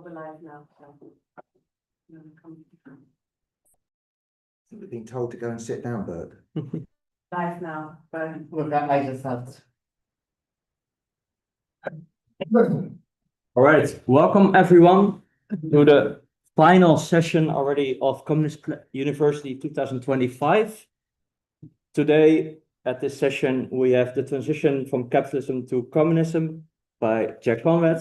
We're live now, so. We've been told to go and sit down, Bert. Live now, but Look, I just have All right, welcome everyone to the final session already of Communist University 2025. Today at this session, we have the transition from capitalism to communism by Jack Conrad.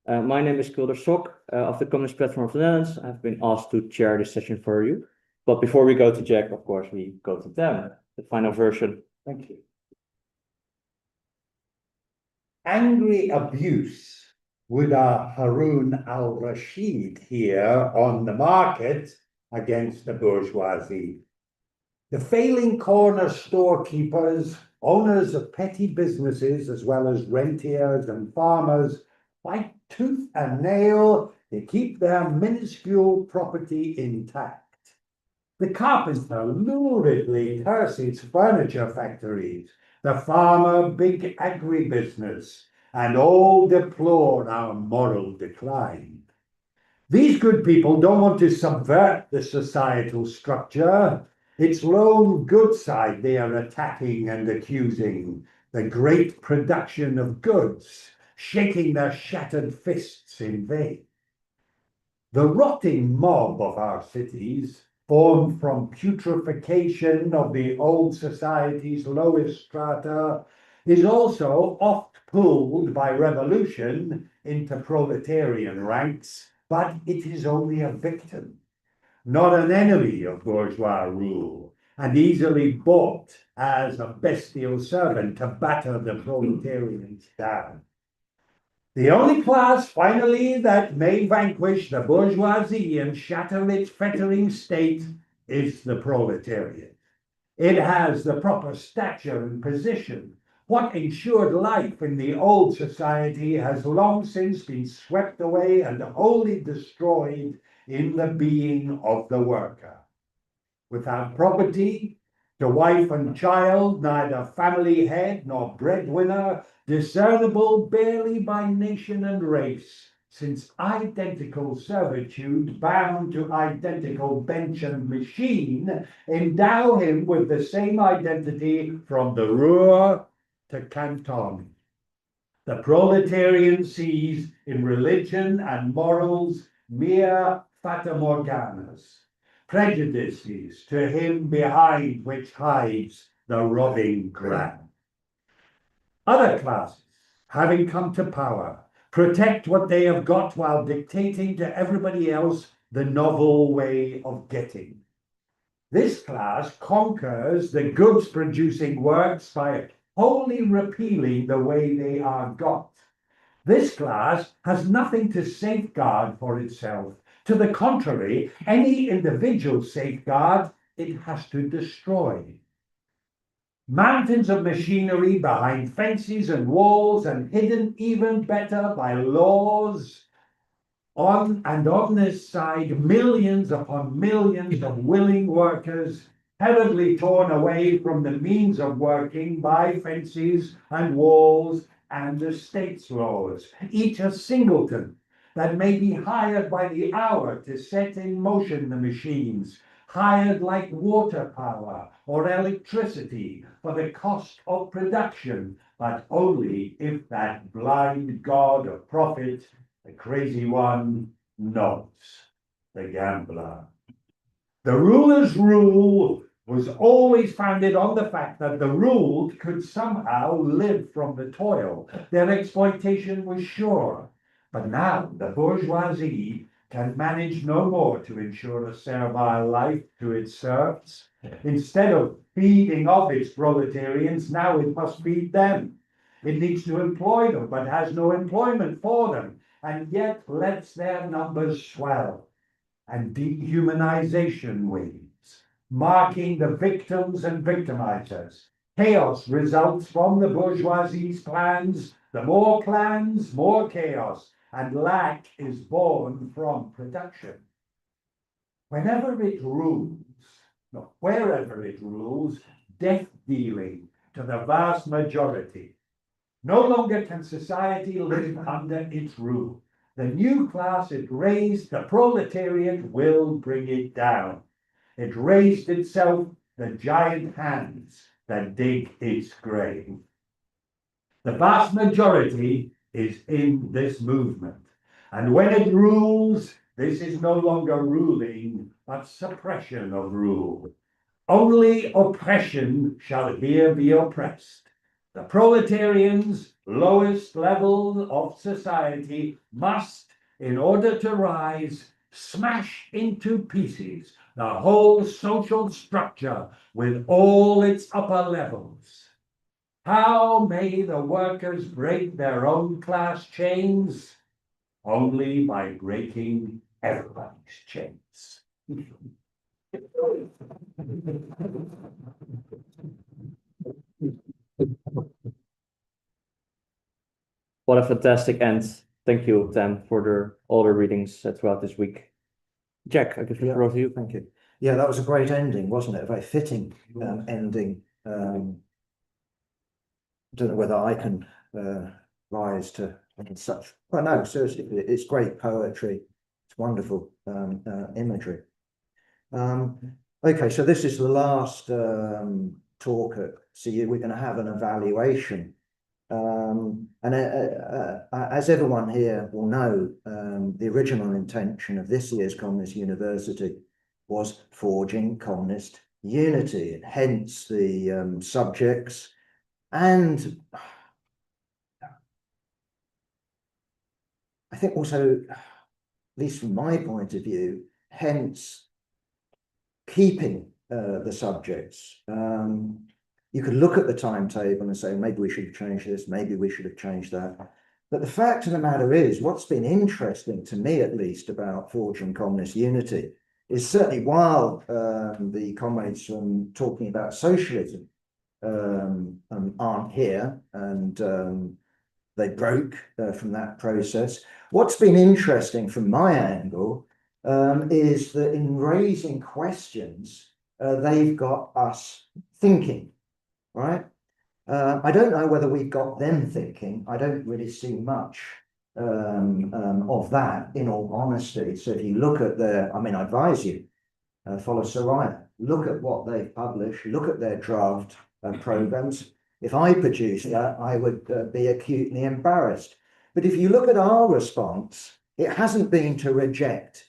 My name is Kulder Sok of the Communist Platform of the Netherlands. I've been asked to chair this session for you. But before we go to Jack, of course, we go to Tam, the final version. Thank you. angry abuse with Harun al-Rashid here on the market against the bourgeoisie. The failing corner storekeepers, owners of petty businesses, as well as rentiers and farmers, fight tooth and nail to keep their minuscule property intact. The carpenter luridly curses furniture factories, the farmer big agribusiness, and all deplore our moral decline. These good people don't want to subvert the societal structure. Its lone good side they are attacking and accusing, the great production of goods, shaking their shattered fists in vain. The rotting mob of our cities, formed from putrefaction of the old society's lowest strata, is also oft pulled by revolution into proletarian ranks, but it is only a victim, not an enemy of bourgeois rule, and easily bought as a bestial servant to batter the proletarians down. The only class, finally, that may vanquish the bourgeoisie and shatter its fettering state is the proletariat. It has the proper stature and position. What ensured life in the old society has long since been swept away and wholly destroyed in the being of the worker. Without property, to wife and child, neither family head nor breadwinner, discernible barely by nation and race, since identical servitude bound to identical bench and machine endow him with the same identity from the Ruhr to Canton. The proletarian sees in religion and morals mere fatamorganas, prejudices to him behind which hides the robbing ground. Other classes, having come to power, protect what they have got while dictating to everybody else the novel way of getting. This class conquers the goods-producing works by wholly repealing the way they are got. This class has nothing to safeguard for itself. To the contrary, any individual safeguard it has to destroy. Mountains of machinery behind fences and walls, and hidden even better by laws. On this side, millions upon millions of willing workers, terribly torn away from the means of working by fences and walls and the state's laws, each a singleton that may be hired by the hour to set in motion the machines, hired like water power or electricity for the cost of production, but only if that blind god of profit, the crazy one, nods, the gambler. The ruler's rule was always founded on the fact that the ruled could somehow live from the toil. Their exploitation was sure. But now the bourgeoisie can manage no more to ensure a servile life to its serfs. Instead of feeding off its proletarians, now it must feed them. It needs to employ them, but has no employment for them, and yet lets their numbers swell. And dehumanization wanes, marking the victims and victimizers. Chaos results from the bourgeoisie's plans. The more plans, more chaos, and lack is born from production. Wherever it rules, death dealing to the vast majority. No longer can society live under its rule. The new class it raised, the proletariat will bring it down. It raised itself, the giant hands that dig its grave. The vast majority is in this movement. And when it rules, this is no longer ruling, but suppression of rule. Only oppression shall here be oppressed. The proletarians, lowest level of society, must, in order to rise, smash into pieces the whole social structure with all its upper levels. How may the workers break their own class chains? Only by breaking everybody's chains. What a fantastic end. Thank you, Tam, for all the readings throughout this week. Jack, I give the floor to you. Thank you. Yeah, that was a great ending, wasn't it? A very fitting ending. Don't know whether I can rise to such. Well, no, seriously, it's great poetry. It's wonderful imagery. Okay, so this is the last talk at CU. We're going to have an evaluation. As everyone here will know, the original intention of this year's Communist University was forging communist unity, and hence the subjects. And I think also, at least from my point of view, hence keeping the subjects. You could look at the timetable and say, maybe we should have changed this, maybe we should have changed that. But the fact of the matter is, what's been interesting to me, at least, about forging communist unity is certainly while the comrades talking about socialism aren't here, and they broke from that process. What's been interesting from my angle is that in raising questions, they've got us thinking, right? I don't know whether we've got them thinking. I don't really see much of that, in all honesty. So if you look at their, I mean, I advise you, follow Soraya, look at what they've published, look at their draft programs. If I produced that, I would be acutely embarrassed. But if you look at our response, it hasn't been to reject.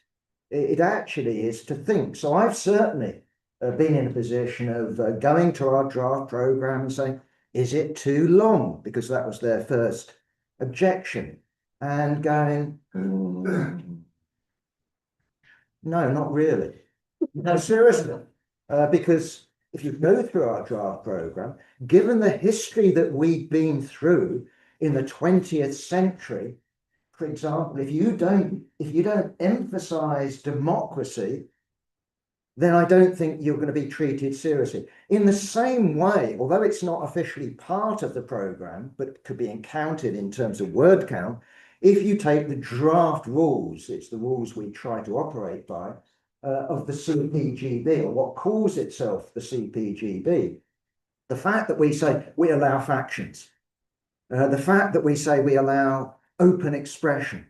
It actually is to think. So I've certainly been in a position of going to our draft program and saying, is it too long? Because that was their first objection. And going, no, not really. No, seriously. Because if you go through our draft program, given the history that we've been through in the 20th century, for example, if you don't emphasize democracy, then I don't think you're going to be treated seriously. In the same way, although it's not officially part of the program, but could be encountered in terms of word count, if you take the draft rules, it's the rules we try to operate by, of the CPGB, or what calls itself the CPGB, the fact that we say we allow factions, the fact that we say we allow open expression,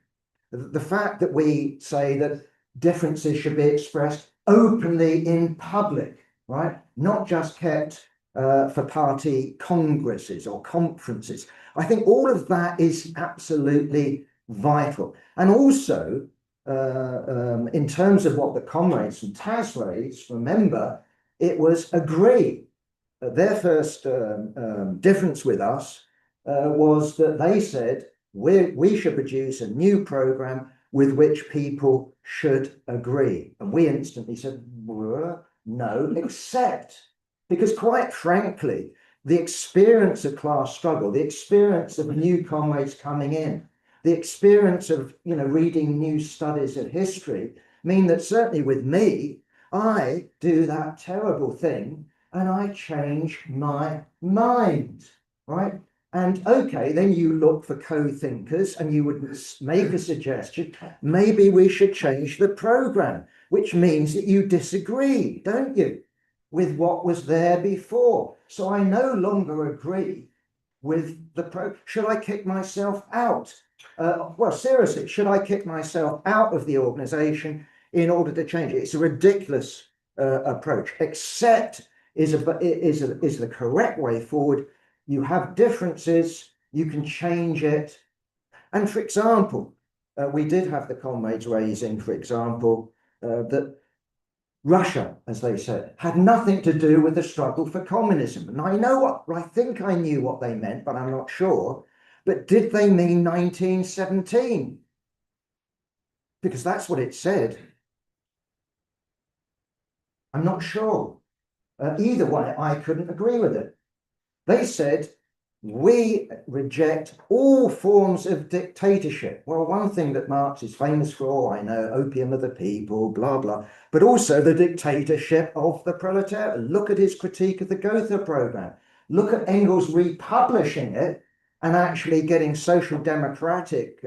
the fact that we say that differences should be expressed openly in public, right? Not just kept for party congresses or conferences. I think all of that is absolutely vital. And also, in terms of what the comrades from TAS raised, remember, it was agree. Their first difference with us was that they said we should produce a new program with which people should agree. And we instantly said, no, except, because quite frankly, the experience of class struggle, the experience of new comrades coming in, the experience of, reading new studies of history mean that certainly with me, I do that terrible thing and I change my mind, right? And okay, then you look for co-thinkers and you would make a suggestion, maybe we should change the program, which means that you disagree, don't you, with what was there before. So I no longer agree with should I kick myself out? Well, seriously, should I kick myself out of the organization in order to change it? It's a ridiculous approach, except is the correct way forward. You have differences, you can change it. And for example, we did have the comrades raising, for example, that Russia, as they said, had nothing to do with the struggle for communism. And I think I knew what they meant, but I'm not sure. But did they mean 1917? Because that's what it said. I'm not sure. Either way, I couldn't agree with it. They said, we reject all forms of dictatorship. Well, one thing that Marx is famous for, I know, opium of the people, blah, blah, but also the dictatorship of the proletariat. Look at his critique of the Gotha program. Look at Engels republishing it and actually getting social democratic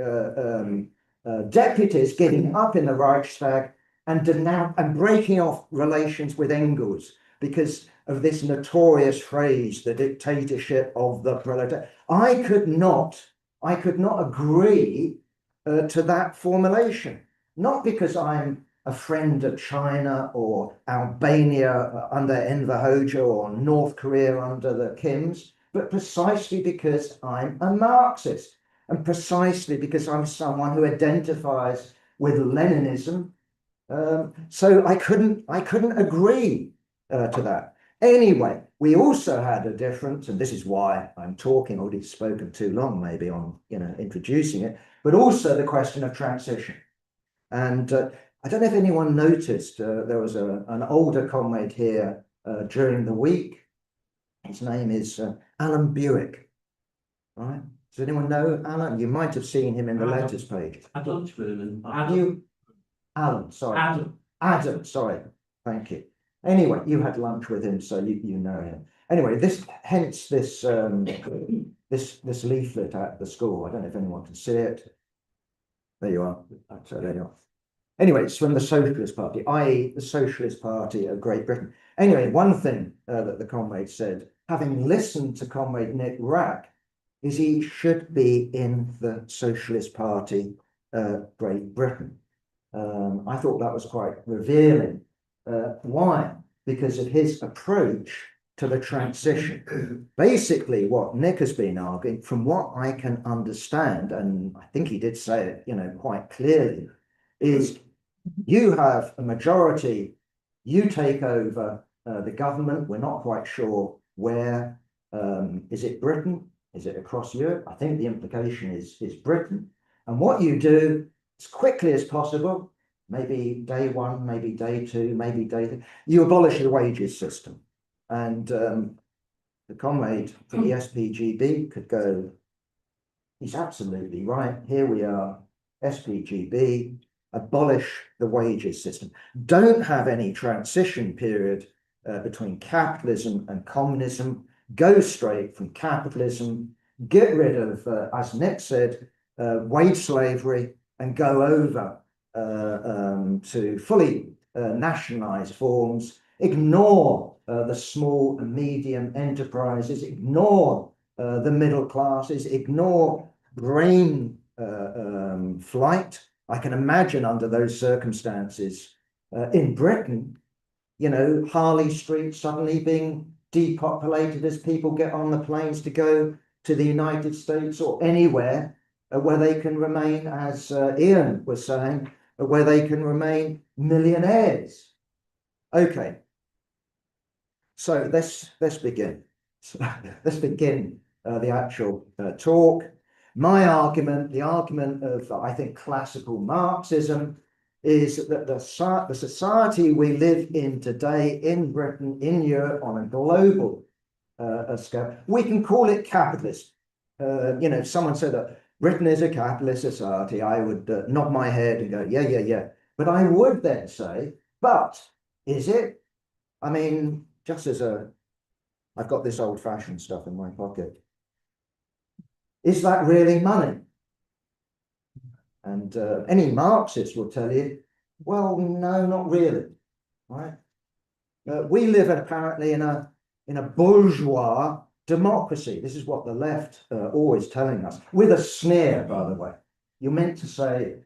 deputies getting up in the Reichstag and breaking off relations with Engels because of this notorious phrase, the dictatorship of the proletariat. I could not agree to that formulation, not because I'm a friend of China or Albania under Enver Hoxha or North Korea under the Kims, but precisely because I'm a Marxist and precisely because I'm someone who identifies with Leninism. So I couldn't agree to that. Anyway, we also had a difference, and this is why I'm talking, already spoken too long maybe on introducing it, but also the question of transition. And I don't know if anyone noticed, there was an older comrade here during the week. His name is Alan Buick, right? Does anyone know Alan? You might have seen him in the letters page. I had lunch with him. Alan, sorry. Adam, sorry. Thank you. Anyway, you had lunch with him, so you know him. Anyway, this leaflet at the school. I don't know if anyone can see it. There you are. So there you are. Anyway, it's from the Socialist Party, i.e. the Socialist Party of Great Britain. Anyway, one thing that the comrade said, having listened to Comrade Nick Rack, is he should be in the Socialist Party Great Britain. I thought that was quite revealing. Why? Because of his approach to the transition. Basically, what Nick has been arguing, from what I can understand, and I think he did say it, quite clearly, is you have a majority, you take over the government. We're not quite sure where. Is it Britain? Is it across Europe? I think the implication is Britain. And what you do as quickly as possible, maybe day one, maybe day two, maybe day three, you abolish the wages system. And the comrade from the SPGB could go, he's absolutely right. Here we are, SPGB, abolish the wages system. Don't have any transition period between capitalism and communism. Go straight from capitalism, get rid of, as Nick said, wage slavery, and go over to fully nationalized forms, ignore the small and medium enterprises, ignore the middle classes, ignore brain flight. I can imagine under those circumstances in Britain, Harley Street suddenly being depopulated as people get on the planes to go to the United States or anywhere where they can remain, as Ian was saying, where they can remain millionaires. Okay, so let's begin. Let's begin the actual talk. My argument, the argument of, I think, classical Marxism, is that the society we live in today in Britain, in Europe, on a global scale, we can call it capitalist. If someone said that Britain is a capitalist society, I would nod my head and go, yeah. But I would then say, but is it? I mean, just as I've got this old-fashioned stuff in my pocket. Is that really money? And any Marxist will tell you, well, no, not really, right? We live apparently in a bourgeois democracy, this is what the left always telling us, with a sneer, by the way. You're meant to say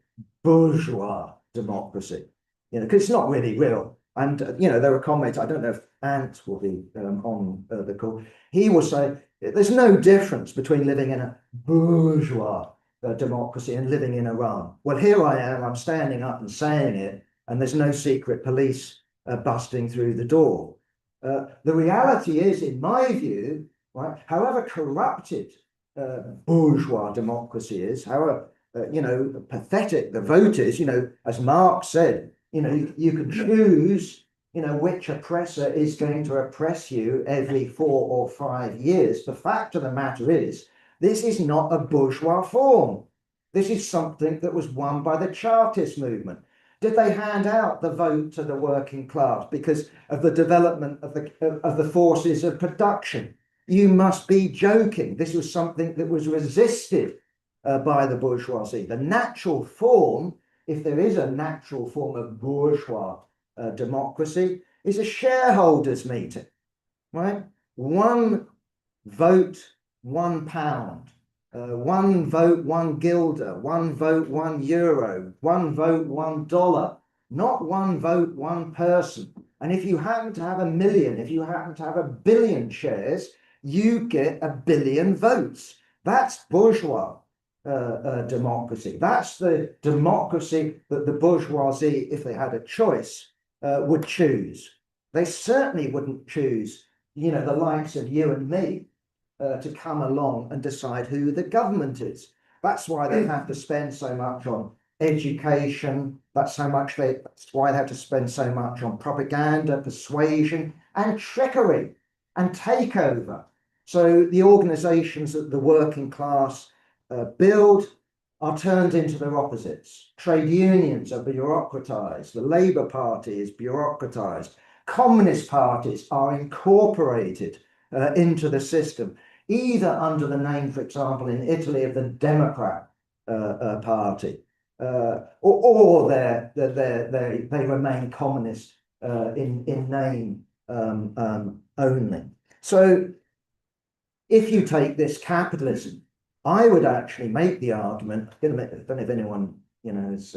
bourgeois democracy, because it's not really real. And, there are comments, I don't know if Ant will be on the call. He will say, there's no difference between living in a bourgeois democracy and living in Iran. Well, here I am, I'm standing up and saying it, and there's no secret police busting through the door. The reality is, in my view, right, however corrupted bourgeois democracy is, however pathetic the vote is, as Marx said, you can choose, which oppressor is going to oppress you every 4 or 5 years. The fact of the matter is, this is not a bourgeois form. This is something that was won by the Chartist movement. Did they hand out the vote to the working class because of the development of the forces of production? You must be joking. This was something that was resisted by the bourgeoisie. The natural form, if there is a natural form of bourgeois democracy, is a shareholders' meeting, right? 1 vote, £1. 1 vote, 1 guilder, 1 vote, 1 euro, 1 vote, $1, not 1 vote, 1 person. And if you happen to have 1 million, if you happen to have 1 billion shares, you get 1 billion votes. That's bourgeois democracy. That's the democracy that the bourgeoisie, if they had a choice, would choose. They certainly wouldn't choose, the likes of you and me to come along and decide who the government is. That's why they have to spend so much on education. That's why they have to spend so much on propaganda, persuasion, and trickery and takeover. So the organizations that the working class build are turned into their opposites. Trade unions are bureaucratized. The Labour Party is bureaucratized. Communist parties are incorporated into the system, either under the name, for example, in Italy of the Democrat Party, or they remain communist in name only. So if you take this capitalism, I would actually make the argument, I don't know if anyone has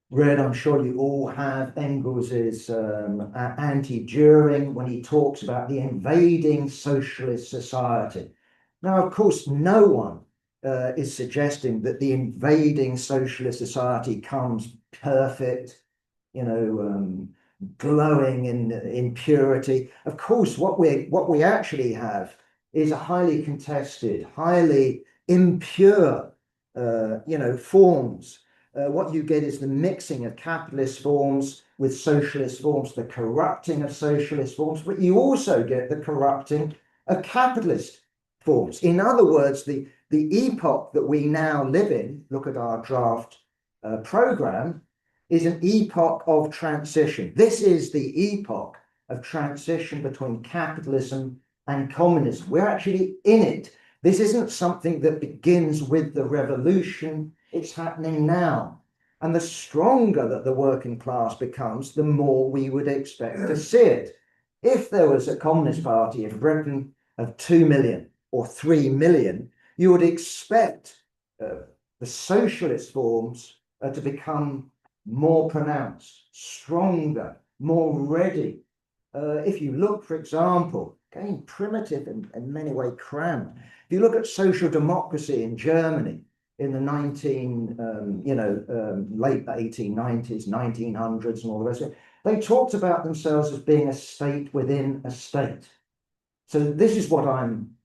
read, I'm sure you all have, Engels's Anti-Düring, when he talks about the invading socialist society. Now, of course, no one is suggesting that the invading socialist society comes perfect, glowing in purity. Of course, what we actually have is a highly contested, highly impure, forms. What you get is the mixing of capitalist forms with socialist forms, the corrupting of socialist forms, but you also get the corrupting of capitalist forms. In other words, the epoch that we now live in, look at our draft program, is an epoch of transition. This is the epoch of transition between capitalism and communism. We're actually in it. This isn't something that begins with the revolution. It's happening now. And the stronger that the working class becomes, the more we would expect to see it. If there was a Communist Party in Britain of 2 million or 3 million, you would expect the socialist forms to become more pronounced, stronger, more ready. If you look, for example, again, primitive and in many ways cramped, if you look at social democracy in Germany in the late 1890s, 1900s, and all the rest of it, they talked about themselves as being a state within a state. So this is what I'm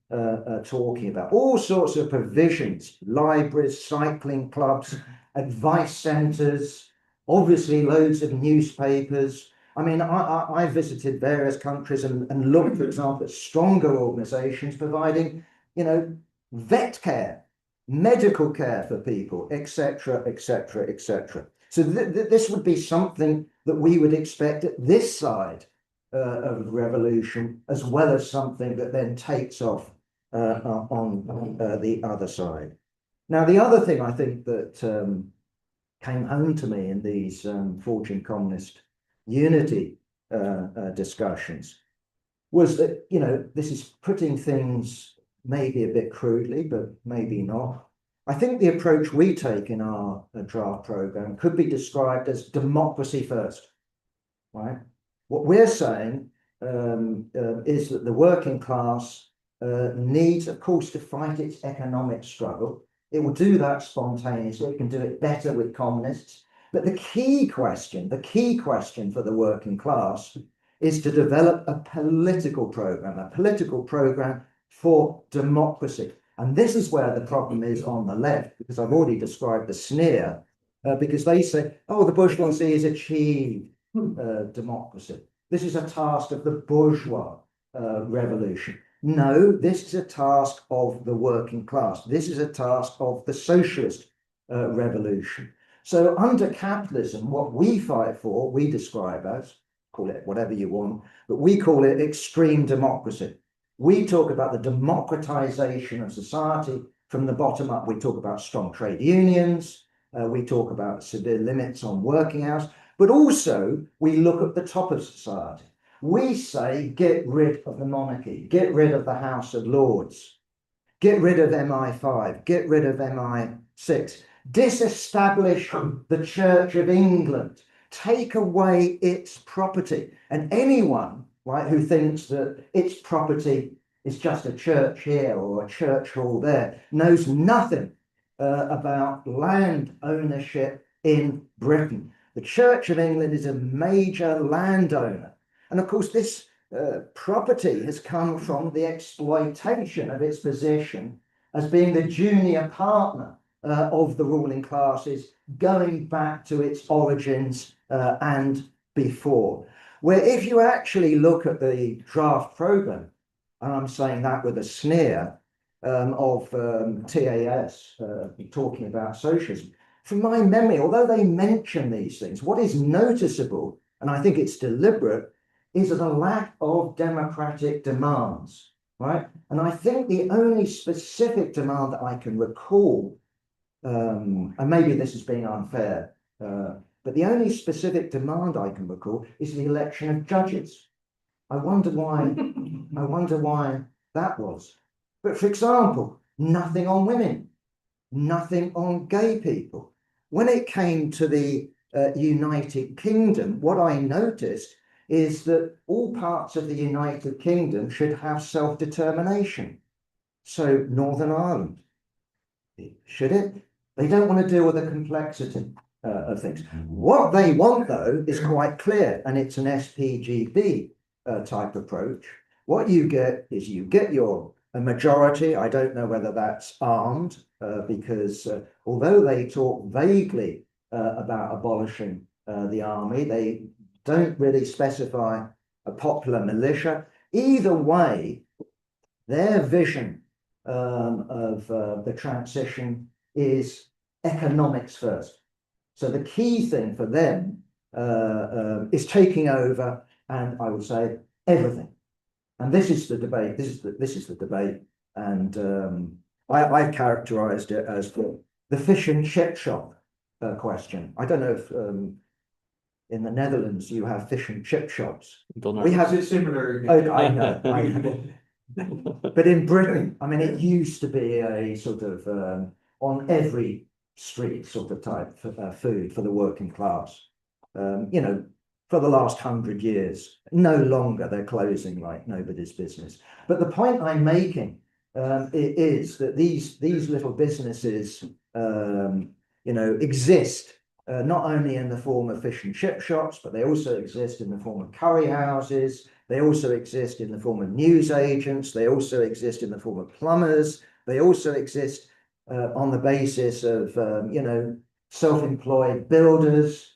talking about. All sorts of provisions, libraries, cycling clubs, advice centres, obviously loads of newspapers. I mean, I visited various countries and looked, for example, at stronger organisations providing, vet care, medical care for people, etc., etc., etc. So this would be something that we would expect at this side of revolution, as well as something that then takes off on the other side. Now, the other thing I think that came home to me in these Forging Communist Unity discussions was that, you know, this is putting things maybe a bit crudely, but maybe not. I think the approach we take in our draft program could be described as democracy first, right? What we're saying is that the working class needs, of course, to fight its economic struggle. It will do that spontaneously. It can do it better with communists. But the key question for the working class is to develop a political program for democracy. And this is where the problem is on the left, because I've already described the sneer, because they say, oh, the bourgeoisie has achieved democracy. This is a task of the bourgeois revolution. No, this is a task of the working class. This is a task of the socialist revolution. So under capitalism, what we fight for, we describe as, call it whatever you want, but we call it extreme democracy. We talk about the democratization of society from the bottom up. We talk about strong trade unions. We talk about severe limits on working hours, but also we look at the top of society. We say, get rid of the monarchy, get rid of the House of Lords, get rid of MI5, get rid of MI6, disestablish the Church of England, take away its property. And anyone, right, who thinks that its property is just a church here or a church hall there knows nothing about land ownership in Britain. The Church of England is a major landowner. And of course, this property has come from the exploitation of its position as being the junior partner of the ruling classes, going back to its origins and before. Where if you actually look at the draft program, and I'm saying that with a sneer of TAS, talking about socialism, from my memory, although they mention these things, what is noticeable, and I think it's deliberate, is a lack of democratic demands, right? And I think the only specific demand that I can recall, and maybe this is being unfair, but the only specific demand I can recall is the election of judges. I wonder why that was. But for example, nothing on women, nothing on gay people. When it came to the United Kingdom, what I noticed is that all parts of the United Kingdom should have self-determination. So Northern Ireland, should it? They don't want to deal with the complexity of things. What they want, though, is quite clear, and it's an SPGB type approach. What you get is you get a majority. I don't know whether that's armed, because although they talk vaguely about abolishing the army, they don't really specify a popular militia. Either way, their vision of the transition is economics first. So the key thing for them is taking over, and I would say everything. And this is the debate. This is the debate, and I characterised it as the fish and chip shop question. I don't know if in the Netherlands you have fish and chip shops. We have it similar. Oh, I know. But in Britain, I mean, it used to be a sort of on every street sort of type food for the working class. You know, for the last 100 years. No longer, they're closing like nobody's business. But the point I'm making is that these little businesses, you know, exist not only in the form of fish and chip shops, but they also exist in the form of curry houses. They also exist in the form of news agents. They also exist in the form of plumbers. They also exist on the basis of, you know, self-employed builders.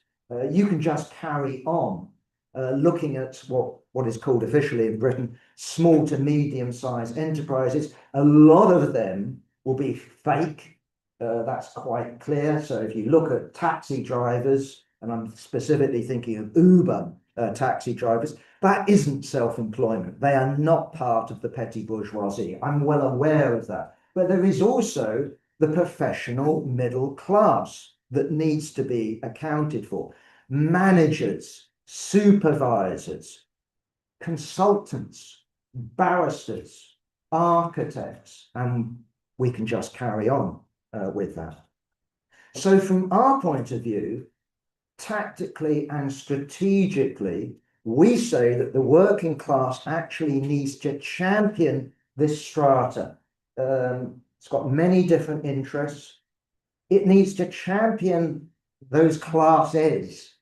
You can just carry on looking at what is called officially in Britain, small to medium-sized enterprises. A lot of them will be fake. That's quite clear. So if you look at taxi drivers, and I'm specifically thinking of Uber taxi drivers, that isn't self-employment. They are not part of the petty bourgeoisie. I'm well aware of that. But there is also the professional middle class that needs to be accounted for. Managers, supervisors, consultants, barristers, architects, and we can just carry on with that. So from our point of view, tactically and strategically, we say that the working class actually needs to champion this strata. It's got many different interests. It needs to champion those classes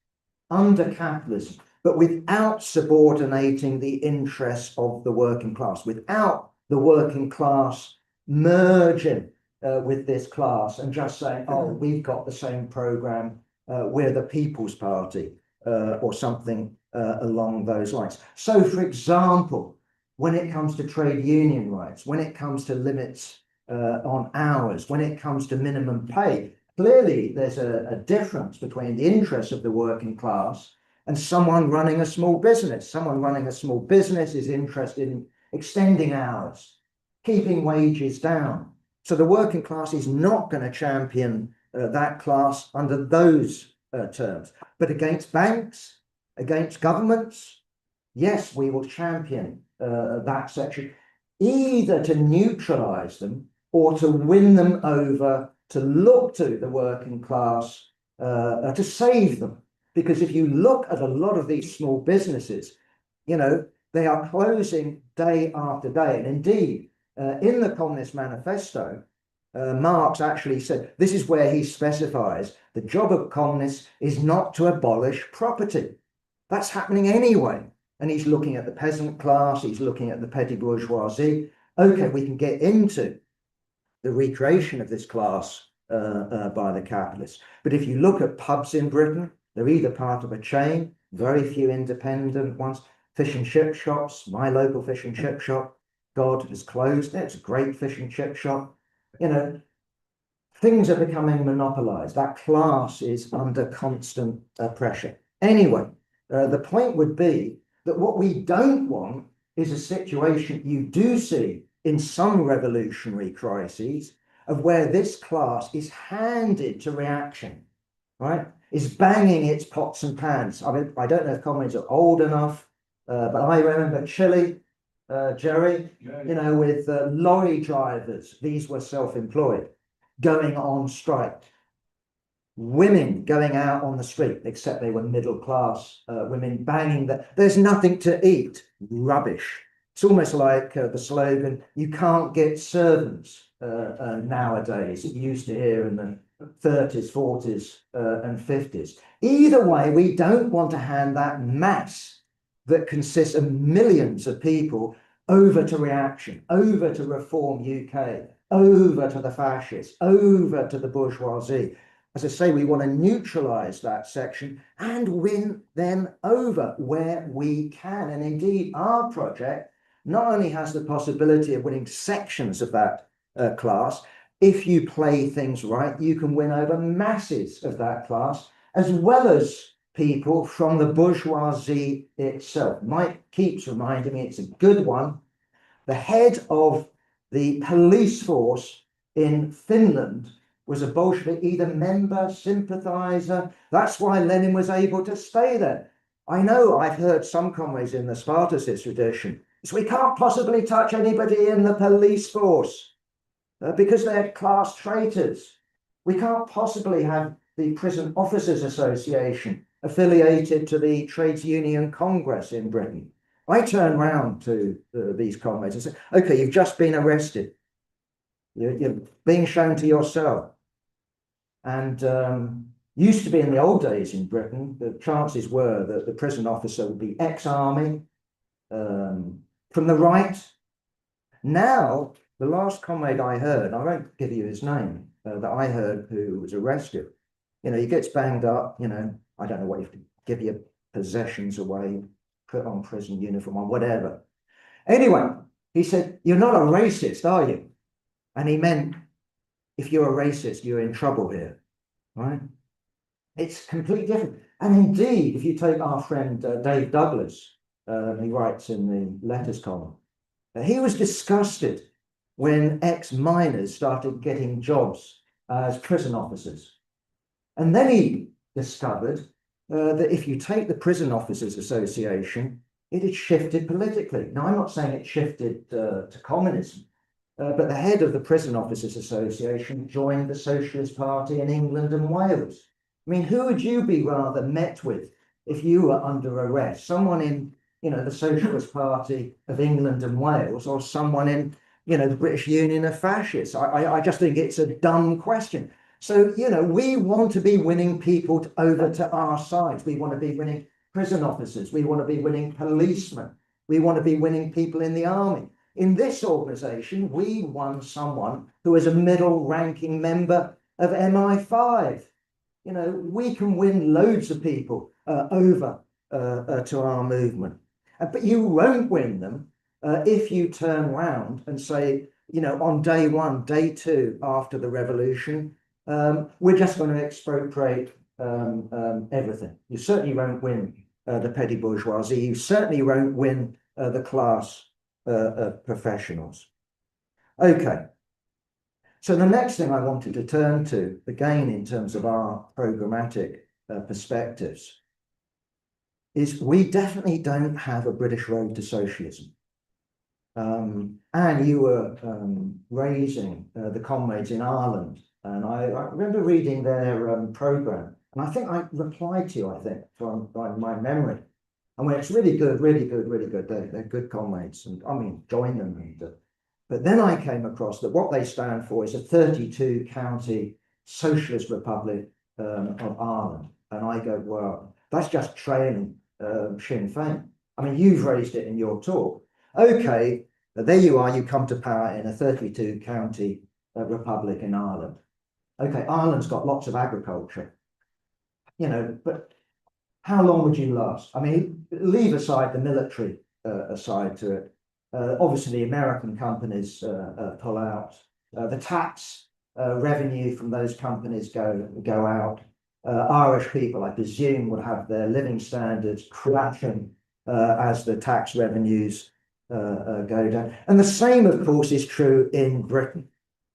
under capitalism, but without subordinating the interests of the working class, without the working class merging with this class and just saying, oh, we've got the same program, we're the People's Party, or something along those lines. So, for example, when it comes to trade union rights, when it comes to limits on hours, when it comes to minimum pay, clearly there's a difference between the interests of the working class and someone running a small business. Someone running a small business is interested in extending hours, keeping wages down. So the working class is not going to champion that class under those terms. But against banks, against governments, yes, we will champion that section, either to neutralize them or to win them over, to look to the working class to save them. Because if you look at a lot of these small businesses, you know, they are closing day after day. And indeed, in the Communist Manifesto, Marx actually said, this is where he specifies the job of communists is not to abolish property. That's happening anyway. And he's looking at the peasant class, he's looking at the petty bourgeoisie. Okay, we can get into the recreation of this class by the capitalists. But if you look at pubs in Britain, they're either part of a chain, very few independent ones. Fish and chip shops, my local fish and chip shop, God, has closed. It's a great fish and chip shop. You know, things are becoming monopolized. That class is under constant pressure. Anyway, the point would be that what we don't want is a situation you do see in some revolutionary crises of where this class is handed to reaction, right? Is banging its pots and pans. I mean, I don't know if comrades are old enough, but I remember Chile, Jerry, you know, with lorry drivers, these were self-employed, going on strike. Women going out on the street, except they were middle class women, banging that there's nothing to eat. Rubbish. It's almost like the slogan, you can't get servants nowadays. It used to hear in the 30s, 40s and 50s. Either way, we don't want to hand that mass that consists of millions of people over to reaction, over to Reform UK, over to the fascists, over to the bourgeoisie. As I say, we want to neutralize that section and win them over where we can. And indeed, our project not only has the possibility of winning sections of that class, if you play things right, you can win over masses of that class, as well as people from the bourgeoisie itself. Mike keeps reminding me, it's a good one. The head of the police force in Finland was a Bolshevik, either member, sympathizer. That's why Lenin was able to stay there. I know I've heard some comrades in the Spartacist tradition, so we can't possibly touch anybody in the police force because they're class traitors. We can't possibly have the Prison Officers Association affiliated to the Trades Union Congress in Britain. I turn round to these comrades and say, okay, you've just been arrested. You're being shown to your cell. And used to be in the old days in Britain, the chances were that the prison officer would be ex-army, from the right. Now, the last comrade I heard, I won't give you his name, that I heard who was arrested, you know, he gets banged up, you know, I don't know what you have to give your possessions away, put on prison uniform or whatever. Anyway, he said, you're not a racist, are you? And he meant, if you're a racist, you're in trouble here, right? It's completely different. And indeed, if you take our friend Dave Douglas, he writes in the letters column, he was disgusted when ex-miners started getting jobs as prison officers. And then he discovered that if you take the Prison Officers Association, it had shifted politically. Now, I'm not saying it shifted to communism, but the head of the Prison Officers Association joined the Socialist Party in England and Wales. I mean, who would you be rather met with if you were under arrest? Someone in, the Socialist Party of England and Wales, or someone in, the British Union of Fascists? I just think it's a dumb question. So, we want to be winning people over to our sides. We want to be winning prison officers. We want to be winning policemen. We want to be winning people in the army. In this organization, we won someone who is a middle-ranking member of MI5. We can win loads of people over to our movement. But you won't win them if you turn round and say, on day one, day two after the revolution, we're just going to expropriate everything. You certainly won't win the petty bourgeoisie. You certainly won't win the class professionals. Okay. So the next thing I wanted to turn to, again, in terms of our programmatic perspectives, is we definitely don't have a British road to socialism. And you were raising the comrades in Ireland, and I remember reading their programme, and I think I replied to you, from my memory. And when it's really good, really good, really good, they're good comrades, and I mean, join them. But then I came across that what they stand for is a 32-county socialist republic of Ireland. And I go, well, that's just trailing Sinn Féin. I mean, you've raised it in your talk. Okay, there you are, you come to power in a 32-county republic in Ireland. Okay, Ireland's got lots of agriculture, but how long would you last? I mean, leave aside the military side to it. Obviously, American companies pull out. The tax revenue from those companies go out. Irish people, I presume, would have their living standards crashing as the tax revenues go down. And the same, of course, is true in Britain.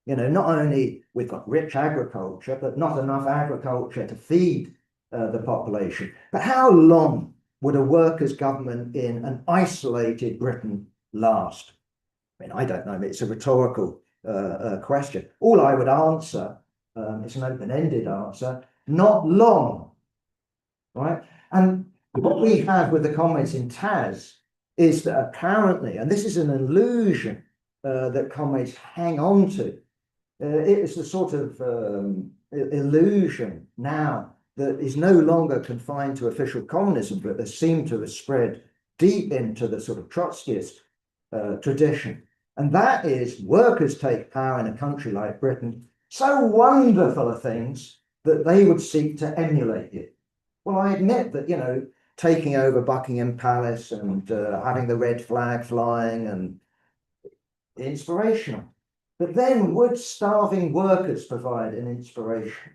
Not only we've got rich agriculture, but not enough agriculture to feed the population. But how long would a workers' government in an isolated Britain last? I mean, I don't know. It's a rhetorical question. All I would answer, it's an open-ended answer, not long, right? And what we have with the comrades in Taz is that apparently, and this is an illusion that comrades hang on to, it's a sort of illusion now that is no longer confined to official communism, but they seem to have spread deep into the sort of Trotskyist tradition. And that is, workers take power in a country like Britain, so wonderful are things that they would seek to emulate it. Well, I admit that, taking over Buckingham Palace and having the red flag flying and inspirational. But then would starving workers provide an inspiration?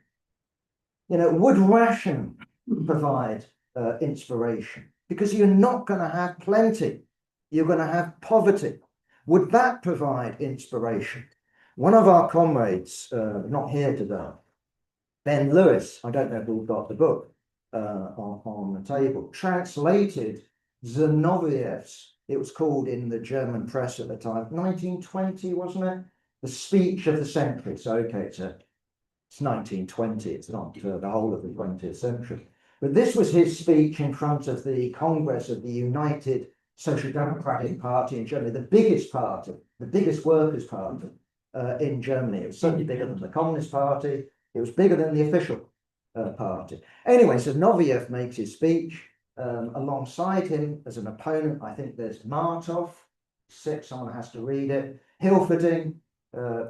Would ration provide inspiration? Because you're not going to have plenty. You're going to have poverty. Would that provide inspiration? One of our comrades, not here today, Ben Lewis, I don't know if we've got the book on the table, translated Zinoviev's, it was called in the German press at the time, 1920, wasn't it? The speech of the century. So, okay, it's 1920, it's not the whole of the 20th century. But this was his speech in front of the Congress of the United Social Democratic Party in Germany, the biggest party, the biggest workers' party in Germany. It was certainly bigger than the Communist Party. It was bigger than the official party. Anyway, so Noviev makes his speech. Alongside him as an opponent, I think there's Martov, someone has to read it. Hilferding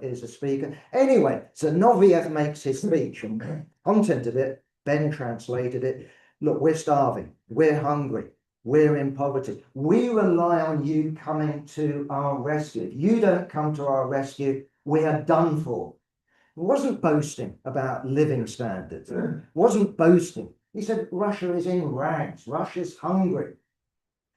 is a speaker. Anyway, so Noviev makes his speech, and the content of it, Ben translated it. Look, we're starving, we're hungry, we're in poverty. We rely on you coming to our rescue. If you don't come to our rescue, we are done for. He wasn't boasting about living standards, wasn't boasting. He said Russia is in rags, Russia's hungry.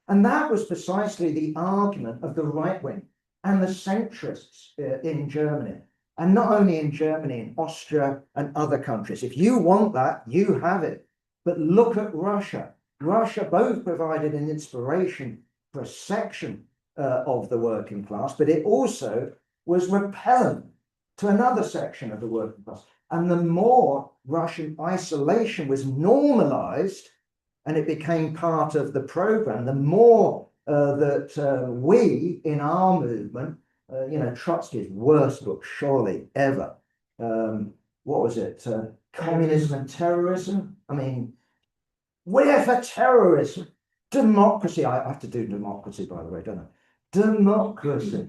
And that was precisely the argument of the right wing and the centrists in Germany. And not only in Germany, in Austria and other countries. If you want that, you have it. But look at Russia. Russia both provided an inspiration for a section of the working class, but it also was repellent to another section of the working class. And the more Russian isolation was normalized and it became part of the program, the more that we in our movement, Trotsky's worst book surely ever, what was it? Communism and Terrorism. I mean, we're for terrorism. Democracy. I have to do democracy, by the way, don't I? Democracy.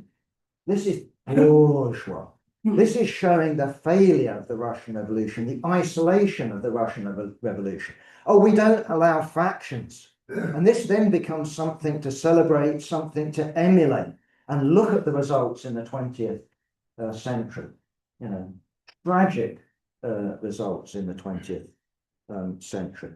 This is bourgeois. This is showing the failure of the Russian Revolution, the isolation of the Russian Revolution. Oh, we don't allow factions. And this then becomes something to celebrate, something to emulate, and look at the results in the 20th century. Tragic results in the 20th century.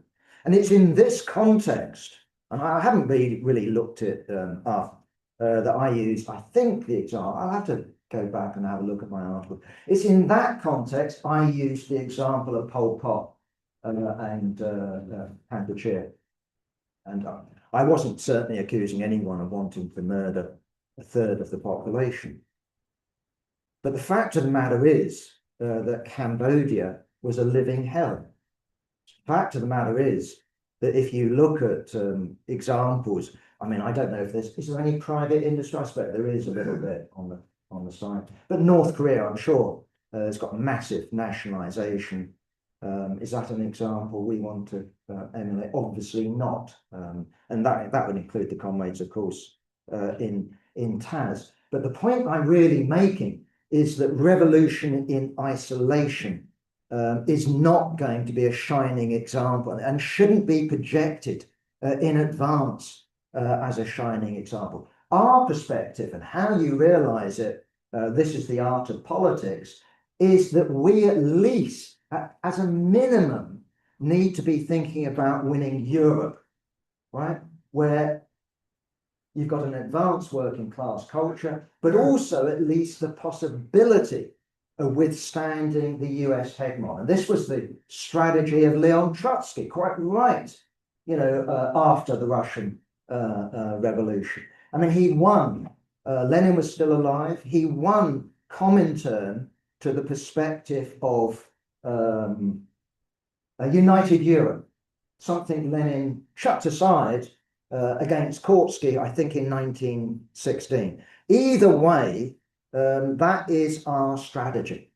And it's in this context, and I haven't really looked it up, that I used, I think the example, I'll have to go back and have a look at my article. It's in that context I used the example of Pol Pot and Kampuchea. And I wasn't certainly accusing anyone of wanting to murder a third of the population. But the fact of the matter is that Cambodia was a living hell. The fact of the matter is that if you look at examples, I mean, I don't know if is there any private industry? I suppose there is a little bit on the side. But North Korea, I'm sure, has got massive nationalization. Is that an example we want to emulate? Obviously not. And that would include the comrades, of course, in Taz. But the point I'm really making is that revolution in isolation is not going to be a shining example and shouldn't be projected in advance as a shining example. Our perspective and how you realize it, this is the art of politics, is that we at least, as a minimum, need to be thinking about winning Europe, right? Where you've got an advanced working class culture, but also at least the possibility of withstanding the US hegemon. And this was the strategy of Leon Trotsky, quite right, after the Russian Revolution. I mean, he won. Lenin was still alive. He won Comintern to the perspective of a united Europe, something Lenin chucked aside against Kautsky, I think, in 1916. Either way, that is our strategy.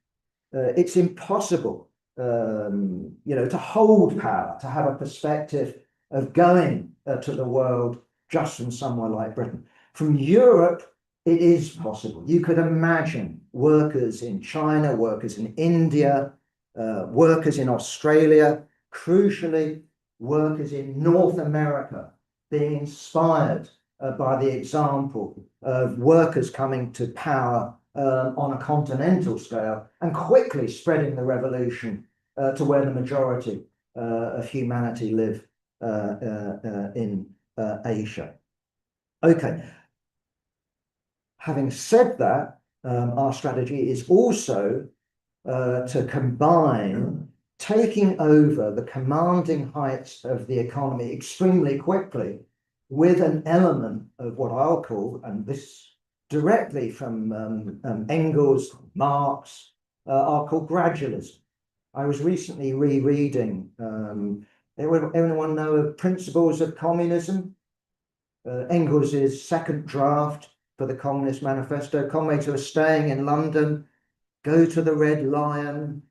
It's impossible, to hold power, to have a perspective of going to the world just from somewhere like Britain. From Europe, it is possible. You could imagine workers in China, workers in India, workers in Australia, crucially, workers in North America being inspired by the example of workers coming to power on a continental scale and quickly spreading the revolution to where the majority of humanity live in Asia. Okay. Having said that, our strategy is also to combine taking over the commanding heights of the economy extremely quickly with an element of what I'll call, and this directly from Engels, Marx, I'll call gradualism. I was recently rereading, anyone know of Principles of Communism? Engels' second draft for the Communist Manifesto. Comrades who are staying in London, go to the Red Lion,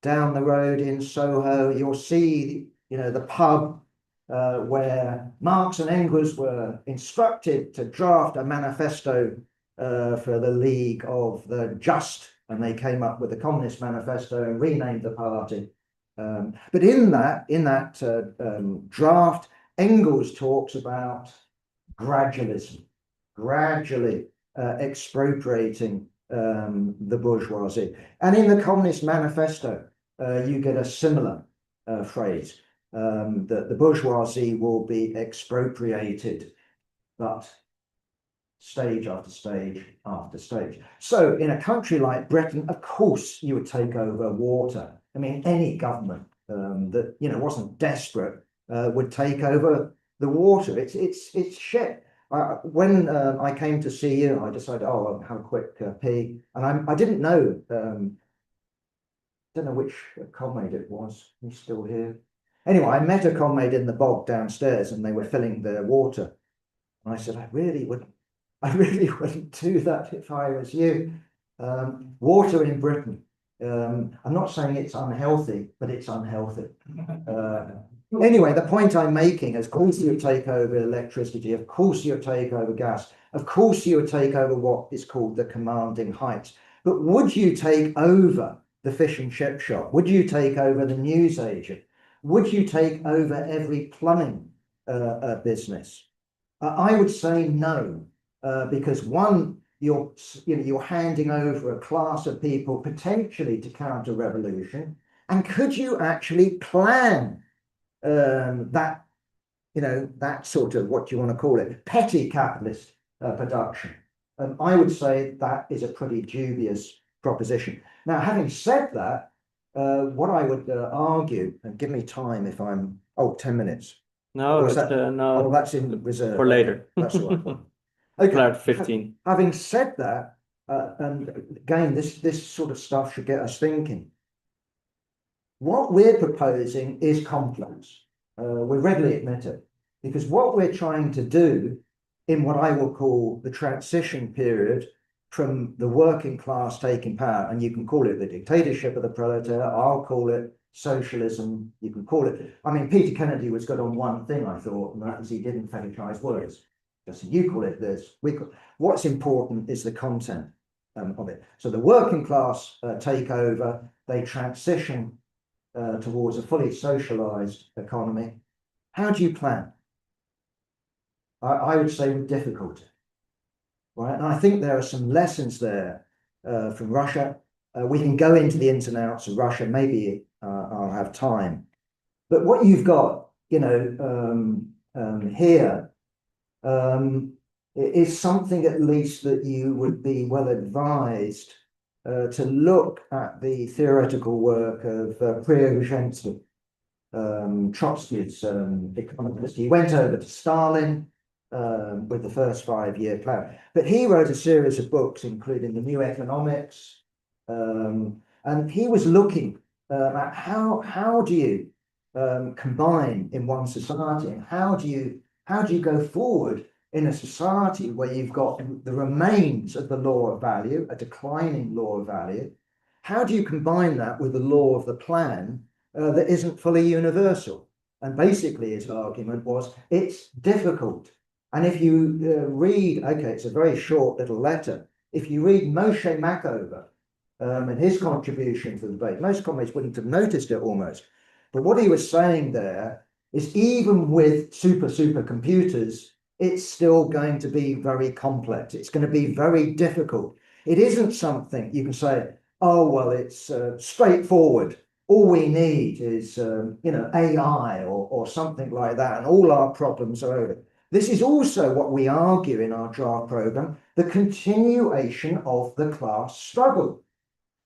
down the road in Soho, you'll see, the pub where Marx and Engels were instructed to draft a manifesto for the League of the Just, and they came up with the Communist Manifesto and renamed the party. But in that draft, Engels talks about gradualism, gradually expropriating the bourgeoisie. And in the Communist Manifesto, you get a similar phrase, that the bourgeoisie will be expropriated, but stage after stage after stage. So in a country like Britain, of course, you would take over water. I mean, any government that wasn't desperate would take over the water. It's shit. When I came to see you, I decided, oh, I'll have a quick pee, and I didn't know. Don't know which comrade it was. He's still here. Anyway, I met a comrade in the bog downstairs, and they were filling their water. And I said, I really wouldn't do that if I was you. Water in Britain. I'm not saying it's unhealthy, but it's unhealthy. Anyway, the point I'm making is, of course, you take over electricity, of course, you take over gas, of course, you would take over what is called the commanding heights. But would you take over the fish and chip shop? Would you take over the newsagent? Would you take over every plumbing business? I would say no, because one, you're handing over a class of people potentially to counter revolution, and could you actually plan that sort of, what do you want to call it, petty capitalist production? I would say that is a pretty dubious proposition. Now, having said that, what I would argue, and give me time if I'm 10 minutes. No, Or is that's, that- no, that's in the reserve for later. That's all right. Okay. About 15. Having said that, and again, this sort of stuff should get us thinking. What we're proposing is complex. We readily admit it, because what we're trying to do in what I will call the transition period from the working class taking power, and you can call it the dictatorship of the proletariat, I'll call it socialism, you can call it, I mean, Peter Kennedy was good on one thing, I thought, and that was he didn't fetishize words. Just you call it this. What's important is the content of it. So the working class take over, they transition towards a fully socialized economy. How do you plan? I would say with difficulty, right? And I think there are some lessons there from Russia. We can go into the ins and outs of Russia. Maybe I'll have time. But what you've got, here is something at least that you would be well advised to look at the theoretical work of Prigozhin, Trotsky's economist. He went over to Stalin with the first 5-year plan, but he wrote a series of books, including The New Economics, and he was looking at how do you combine in one society, and how do you go forward in a society where you've got the remains of the law of value, a declining law of value. How do you combine that with the law of the plan that isn't fully universal? And basically his argument was it's difficult. And if you read, okay, it's a very short little letter. If you read Moshe Machover and his contribution to the debate, most comrades wouldn't have noticed it almost. But what he was saying there is even with supercomputers, it's still going to be very complex. It's going to be very difficult. It isn't something you can say, oh, well, it's straightforward. All we need is, AI or something like that, and all our problems are over. This is also what we argue in our draft program, the continuation of the class struggle.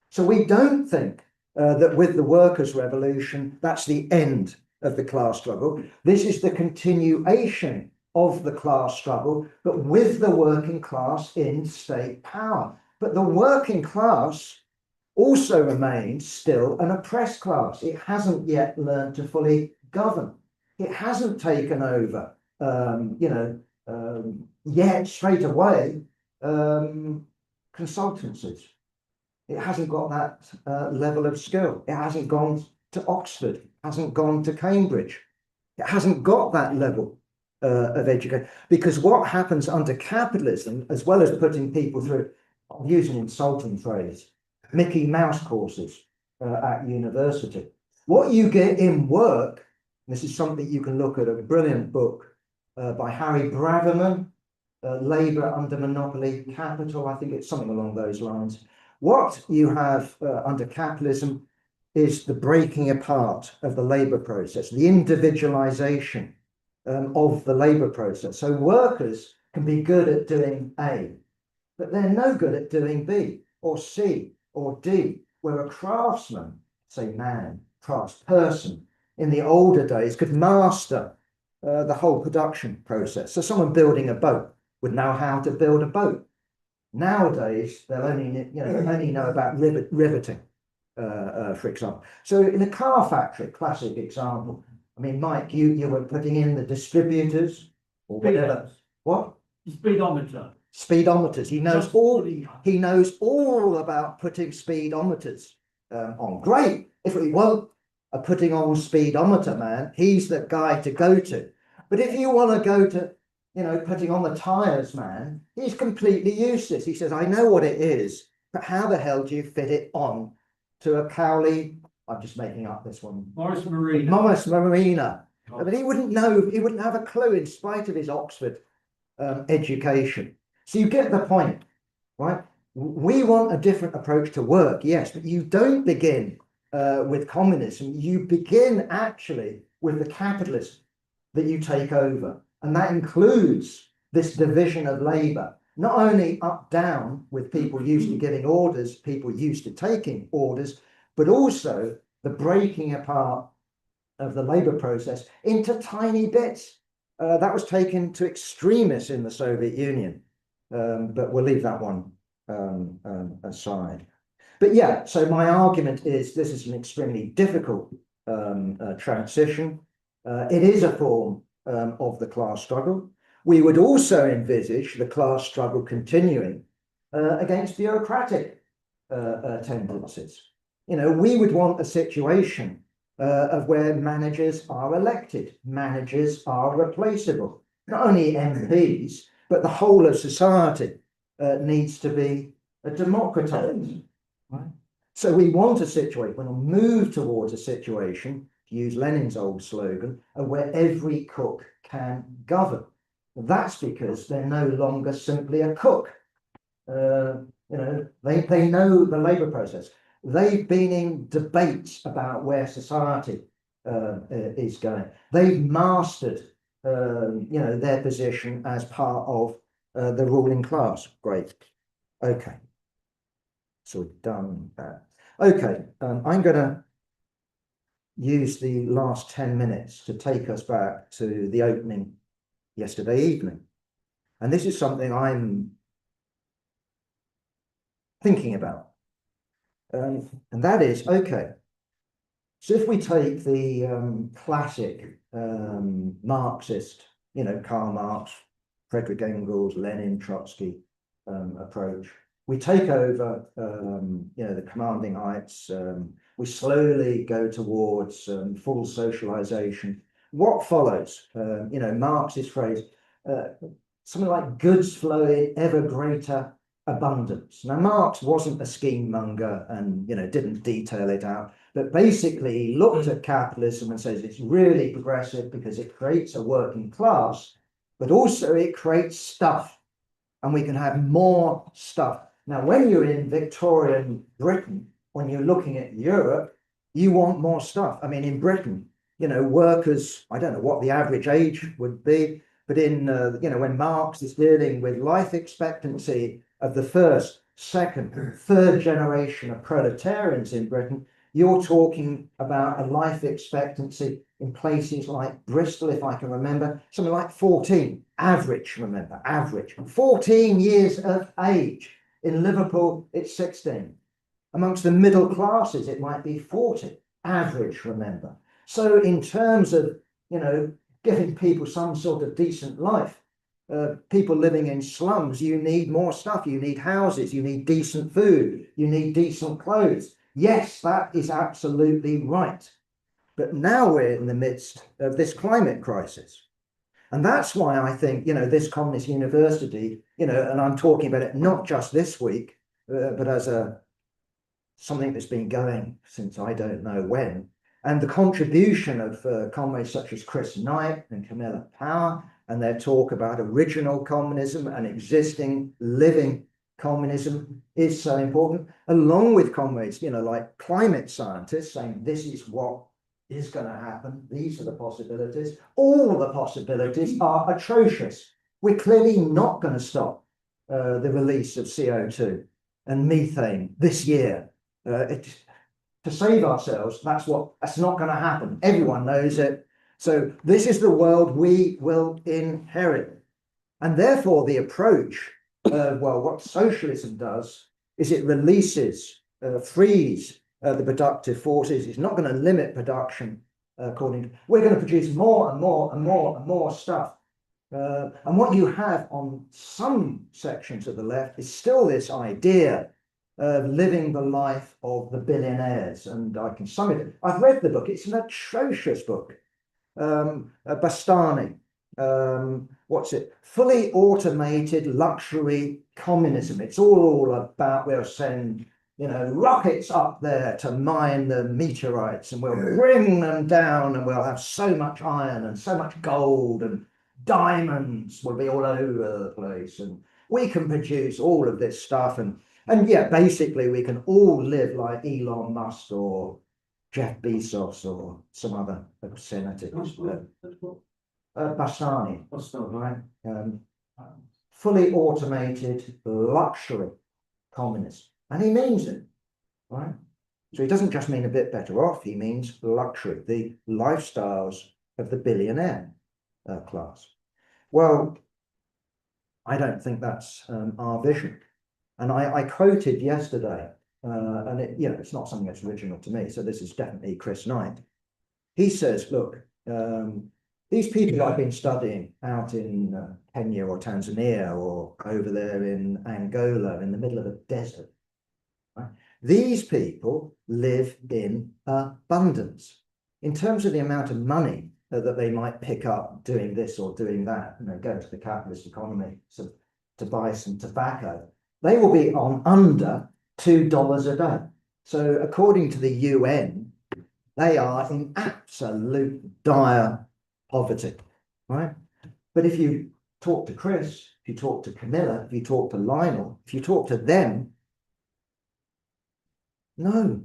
So we don't think that with the workers' revolution, that's the end of the class struggle. This is the continuation of the class struggle, but with the working class in state power. But the working class also remains still an oppressed class. It hasn't yet learned to fully govern. It hasn't taken over, yet straight away consultancies. It hasn't got that level of skill. It hasn't gone to Oxford. It hasn't gone to Cambridge. It hasn't got that level of education. Because what happens under capitalism, as well as putting people through, I'll use an insulting phrase, Mickey Mouse courses at university. What you get in work, this is something you can look at, a brilliant book by Harry Braverman, Labour Under Monopoly Capital, I think it's something along those lines. What you have under capitalism is the breaking apart of the labour process, the individualization of the labour process. So workers can be good at doing A, but they're no good at doing B or C or D, where a craftsman, say man, craftsperson, in the older days could master the whole production process. So someone building a boat would know how to build a boat. Nowadays, they'll only know about riveting, for example. So in a car factory, classic example. I mean, Mike, you were putting in the distributors or whatever. What? Speedometer. Speedometers. He knows all about putting speedometers on. Great. If we want a putting on speedometer man, he's the guy to go to. But if you want to go to, putting on the tires man, he's completely useless. He says, I know what it is, but how the hell do you fit it on to a Cowley? I'm just making up this one. Morris Marina. Morris Marina. I mean, he wouldn't know, he wouldn't have a clue in spite of his Oxford education. So you get the point, right? We want a different approach to work, yes, but you don't begin with communism. You begin actually with the capitalism that you take over. And that includes this division of labor, not only up down with people used to giving orders, people used to taking orders, but also the breaking apart of the labor process into tiny bits. That was taken to extremists in the Soviet Union, but we'll leave that one aside. But yeah, so my argument is this is an extremely difficult transition. It is a form of the class struggle. We would also envisage the class struggle continuing against bureaucratic tendencies. We would want a situation of where managers are elected, managers are replaceable. Not only MPs, but the whole of society needs to be democratized. Right? So we want a situation, we'll move towards a situation, to use Lenin's old slogan, where every cook can govern. That's because they're no longer simply a cook. They know the labor process. They've been in debates about where society is going. They've mastered, their position as part of the ruling class. Great. Okay. So we've done that. Okay. I'm going to use the last 10 minutes to take us back to the opening yesterday evening. And this is something I'm thinking about. And that is, okay, so if we take the classic Marxist, Karl Marx, Friedrich Engels, Lenin, Trotsky approach, we take over, the commanding heights, we slowly go towards full socialization. What follows? Marx's phrase, something like goods flow in ever greater abundance. Now, Marx wasn't a scheme monger and, didn't detail it out, but basically he looked at capitalism and says it's really progressive because it creates a working class, but also it creates stuff and we can have more stuff. Now, when you're in Victorian Britain, when you're looking at Europe, you want more stuff. I mean, in Britain, workers, I don't know what the average age would be, but in, when Marx is dealing with life expectancy of the first, second, third generation of proletarians in Britain, you're talking about a life expectancy in places like Bristol, if I can remember, something like 14, average, remember, average, 14 years of age. In Liverpool, it's 16. Amongst the middle classes, it might be 40, average, remember. So in terms of, giving people some sort of decent life, people living in slums, you need more stuff. You need houses, you need decent food, you need decent clothes. Yes, that is absolutely right. But now we're in the midst of this climate crisis. And that's why I think, this Communist University, and I'm talking about it not just this week, but as something that's been going since I don't know when. And the contribution of comrades such as Chris Knight and Camilla Power, and their talk about original communism and existing living communism is so important, along with comrades, like climate scientists saying this is what is going to happen. These are the possibilities. All the possibilities are atrocious. We're clearly not going to stop the release of CO2 and methane this year. to save ourselves. That's not going to happen. Everyone knows it. So this is the world we will inherit. And therefore the approach, well, what socialism does is it releases, frees the productive forces. It's not going to limit production we're going to produce more and more and more and more stuff. And what you have on some sections of the left is still this idea of living the life of the billionaires. And I can sum it. I've read the book. It's an atrocious book. Bastani. What's it? Fully automated luxury communism. It's all about we'll send, rockets up there to mine the meteorites, and we'll bring them down, and we'll have so much iron and so much gold, and diamonds will be all over the place, and we can produce all of this stuff, and yeah, basically we can all live like Elon Musk or Jeff Bezos or some other obscenity. Bastani, right? Fully automated luxury communism. And he means it, right? So he doesn't just mean a bit better off, he means luxury, the lifestyles of the billionaire class. Well, I don't think that's our vision. And I quoted yesterday, and it's not something that's original to me, so this is definitely Chris Knight. He says, look, these people I've been studying out in Kenya or Tanzania or over there in Angola in the middle of a desert, right? These people live in abundance. In terms of the amount of money that they might pick up doing this or doing that, go to the capitalist economy to buy some tobacco, they will be on under $2 a day. So according to the UN, they are in absolute dire poverty, right? But if you talk to Chris, if you talk to Camilla, if you talk to Lionel, if you talk to them, no,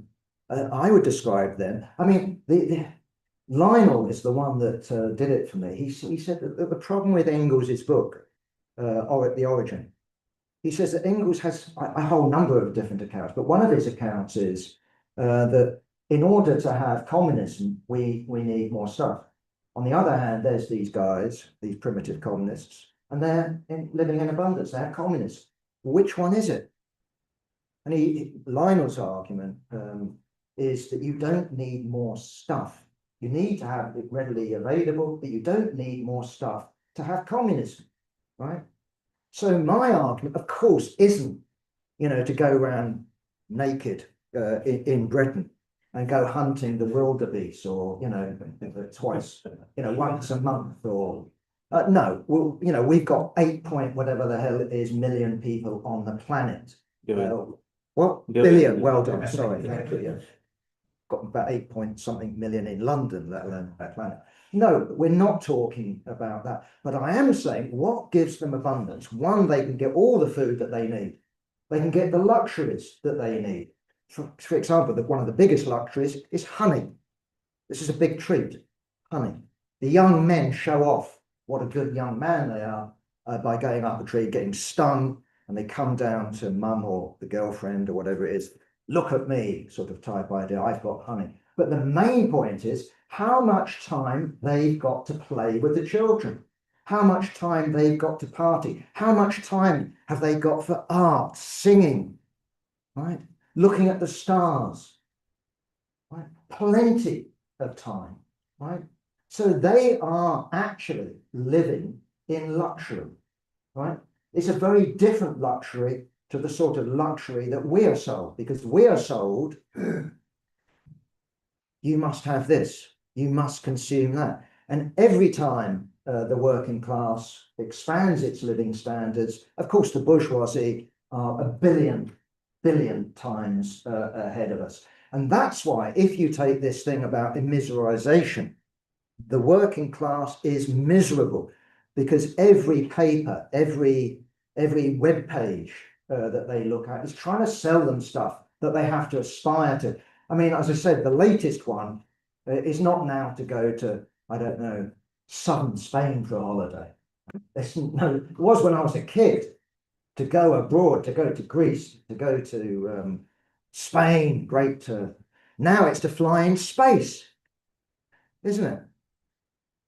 I would describe them. I mean, Lionel is the one that did it for me. He said that the problem with Engels' book, The Origin, he says that Engels has a whole number of different accounts, but one of his accounts is that in order to have communism, we need more stuff. On the other hand, there's these guys, these primitive communists, and they're living in abundance. They're communists. Which one is it? And Lionel's argument is that you don't need more stuff. You need to have it readily available, but you don't need more stuff to have communism, right? So my argument, of course, isn't, to go around naked in Britain and go hunting the wildebeest, or twice, once a month, or no. Well, we've got 8 point whatever the hell it is million people on the planet. What billion? Well done. Sorry, thank you. Yeah. Got about 8 point something million in London, let alone that planet. No, we're not talking about that. But I am saying what gives them abundance. One, they can get all the food that they need. They can get the luxuries that they need. For example, one of the biggest luxuries is honey. This is a big treat, honey. The young men show off what a good young man they are by going up a tree, getting stung, and they come down to mum or the girlfriend or whatever it is. Look at me, sort of type idea. I've got honey. But the main point is how much time they've got to play with the children, how much time they've got to party, how much time have they got for art, singing, right? Looking at the stars, right? Plenty of time, right? So they are actually living in luxury, right? It's a very different luxury to the sort of luxury that we are sold, because we are sold, you must have this, you must consume that. And every time the working class expands its living standards, of course, the bourgeoisie are a billion times ahead of us. And that's why, if you take this thing about immiserization, the working class is miserable, because every paper, every web page that they look at is trying to sell them stuff that they have to aspire to. I mean, as I said, the latest one is not now to go to, I don't know, southern Spain for a holiday. No, it was when I was a kid, to go abroad, to go to Greece, to go to Spain, great Now it's to fly in space, isn't it?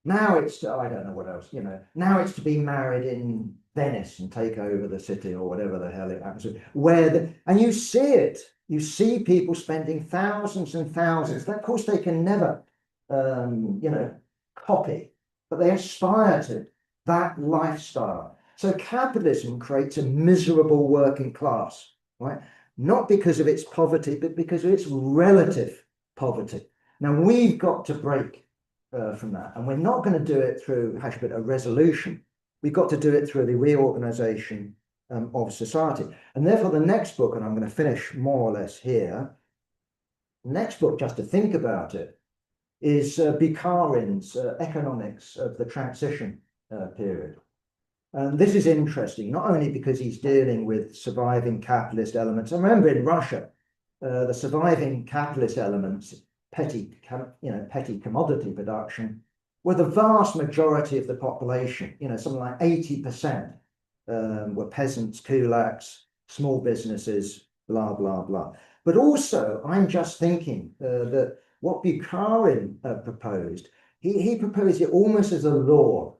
Now it's to, I don't know what else, you know, now it's to be married in Venice and take over the city or whatever the hell it happens to, and you see it, you see people spending thousands and thousands. Of course, they can never, you know, copy, but they aspire to that lifestyle. So capitalism creates a miserable working class, right? Not because of its poverty, but because of its relative poverty. Now we've got to break from that, and we're not going to do it through a resolution. We've got to do it through the reorganization of society. And therefore the next book, and I'm going to finish more or less here, next book, just to think about it, is Bukharin's Economics of the Transition Period. And this is interesting, not only because he's dealing with surviving capitalist elements. I remember in Russia, the surviving capitalist elements, petty commodity production, were the vast majority of the population. You know, something like 80% were peasants, kulaks, small businesses, blah, blah, blah. But also, I'm just thinking that what Bukharin proposed, he proposed it almost as a law.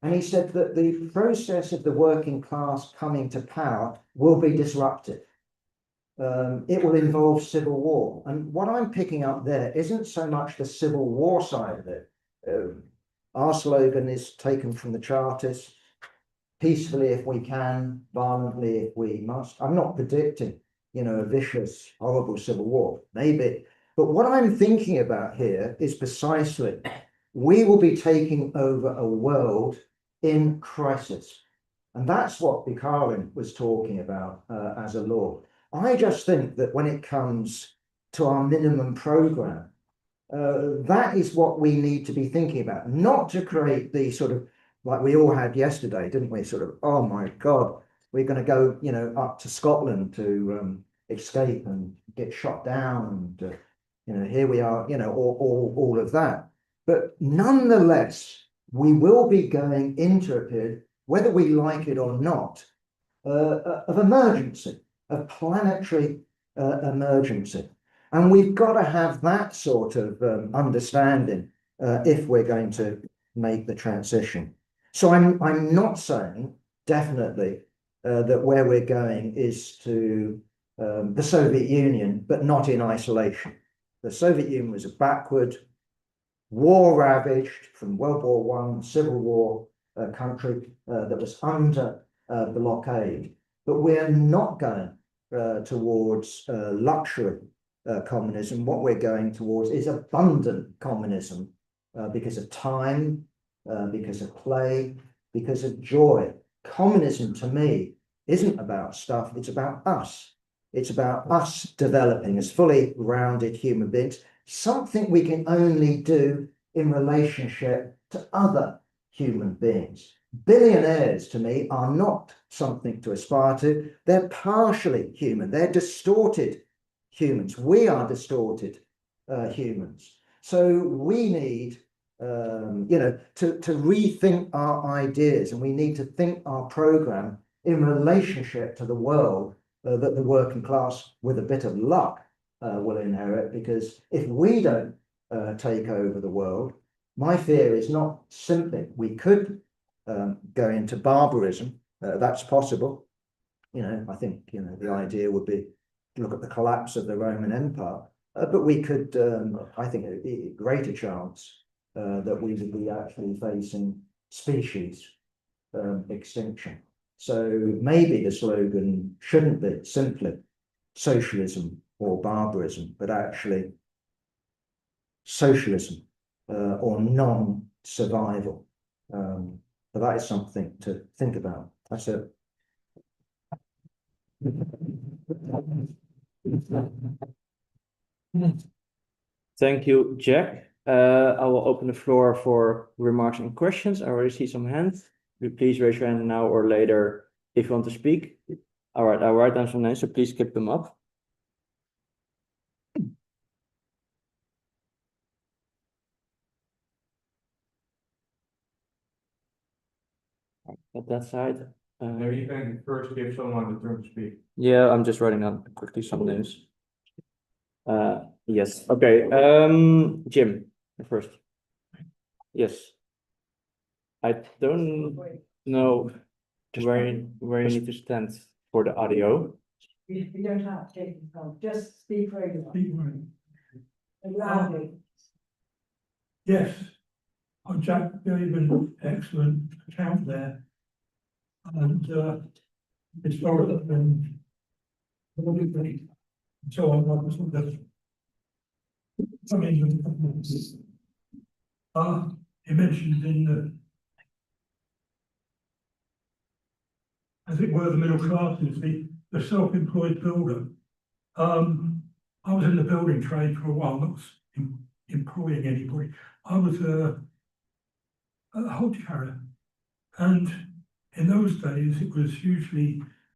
And he said that the process of the working class coming to power will be disrupted. It will involve civil war. And what I'm picking up there isn't so much the civil war side of it. Our slogan is taken from the Chartists: peacefully if we can, violently if we must. I'm not predicting, you know, a vicious, horrible civil war, maybe. But what I'm thinking about here is precisely, we will be taking over a world in crisis. And that's what Bukharin was talking about as a law. I just think that when it comes to our minimum program, that is what we need to be thinking about, not to create the sort of, like we all had yesterday, didn't we? Sort of, oh my God, we're going to go, you know, up to Scotland to escape and get shot down. And, you know, here we are, you know, all of that. But nonetheless, we will be going into a period, whether we like it or not, of emergency, of planetary emergency. And we've got to have that sort of understanding if we're going to make the transition. So I'm not saying definitely that where we're going is to the Soviet Union, but not in isolation. The Soviet Union was a backward, war-ravaged from World War I, Civil War country that was under blockade. But we're not going towards luxury communism. What we're going towards is abundant communism because of time, because of play, because of joy. Communism, to me, isn't about stuff, it's about us. It's about us developing as fully rounded human beings, something we can only do in relationship to other human beings. Billionaires, to me, are not something to aspire to. They're partially human. They're distorted humans. We are distorted humans. So we need, you know, to rethink our ideas, and we need to think our program in relationship to the world that the working class, with a bit of luck, will inherit. Because if we don't take over the world, my fear is not simply we could go into barbarism. That's possible. You know, I think, you know, the idea would be to look at the collapse of the Roman Empire, but we could, I think, a greater chance that we would be actually facing species extinction. So maybe the slogan shouldn't be simply socialism or barbarism, but actually socialism or non-survival. But that is something to think about. That's it. Thank you, Jack. I will open the floor for remarks and questions. I already see some hands. Please raise your hand now or later if you want to speak. All right, I'll write down some names, so please keep them up. At that side. Maybe you can first give someone the turn to speak. Yeah, I'm just writing down quickly some names. Yes, okay, Jim, first. Yes. I don't know where you need to stand for the audio. You don't have to take the phone, just speak regularly and loudly. Yes, Jack gave an excellent account there. And it's over and so on. I mean, he mentioned in the, as it were, the middle classes, the self-employed builder. I was in the building trade for a while, not employing anybody. I was a hod carrier, and in those days it was usually